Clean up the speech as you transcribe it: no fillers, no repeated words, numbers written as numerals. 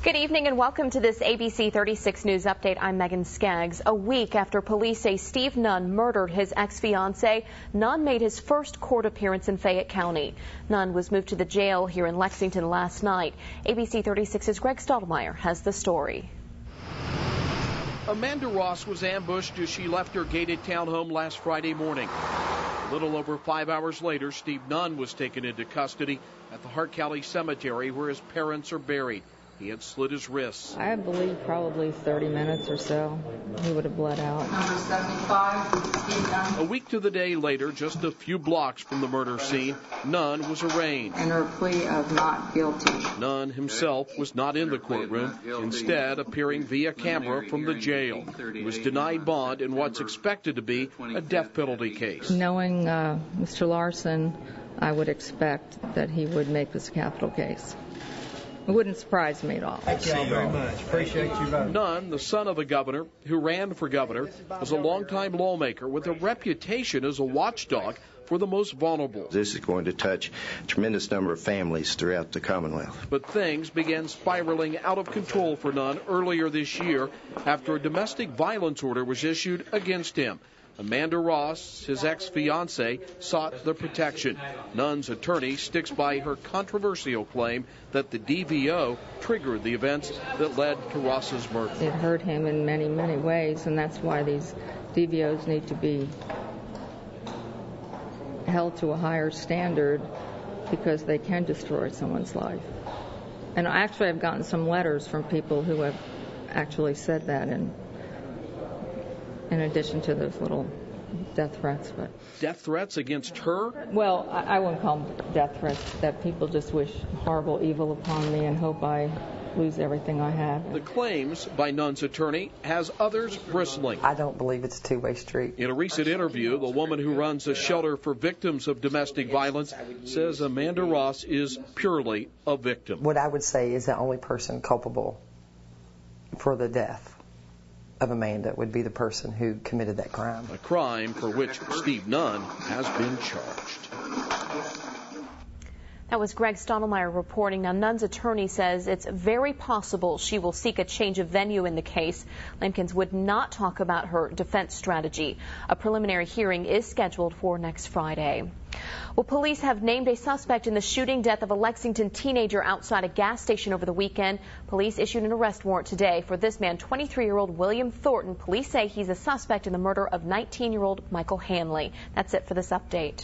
Good evening and welcome to this ABC 36 News Update. I'm Megan Skaggs. A week after police say Steve Nunn murdered his ex-fiancee, Nunn made his first court appearance in Fayette County. Nunn was moved to the jail here in Lexington last night. ABC 36's Greg Stottlemyre has the story. Amanda Ross was ambushed as she left her gated townhome last Friday morning. A little over 5 hours later, Steve Nunn was taken into custody at the Hart County Cemetery where his parents are buried. He had slit his wrists. I believe probably 30 minutes or so he would have bled out. Number 75, A week to the day later, just a few blocks from the murder scene, Nunn was arraigned. and her plea of not guilty. Nunn himself was not in the courtroom, instead appearing via camera from the jail. He was denied bond in what's expected to be a death penalty case. Knowing Mr. Larson, I would expect that he would make this a capital case. It wouldn't surprise me at all. Thank you all very much. Appreciate you voting. Nunn, the son of the governor who ran for governor, was a longtime lawmaker with a reputation as a watchdog for the most vulnerable. This is going to touch a tremendous number of families throughout the Commonwealth. But things began spiraling out of control for Nunn earlier this year after a domestic violence order was issued against him. Amanda Ross, his ex-fiancee, sought the protection. Nunn's attorney sticks by her controversial claim that the DVO triggered the events that led to Ross's murder. It hurt him in many, many ways, and that's why these DVOs need to be held to a higher standard, because they can destroy someone's life. And actually I've gotten some letters from people who have actually said that, in addition to those little death threats. But Death threats against her? well, I wouldn't call them death threats, that people just wish horrible evil upon me and hope I lose everything I have. The claims by Nunn's attorney has others bristling. I don't believe it's a two-way street. In a recent interview, the woman who runs a shelter for victims of domestic violence says Amanda Ross is purely a victim. What I would say is the only person culpable for the death of Amanda would be the person who committed that crime. A crime for which Steve Nunn has been charged. That was Greg Stottlemyre reporting. Now, Nunn's attorney says it's very possible she will seek a change of venue in the case. Lampkins would not talk about her defense strategy. A preliminary hearing is scheduled for next Friday. Well, police have named a suspect in the shooting death of a Lexington teenager outside a gas station over the weekend. Police issued an arrest warrant today for this man, 23-year-old William Thornton. Police say he's a suspect in the murder of 19-year-old Michael Hanley. That's it for this update.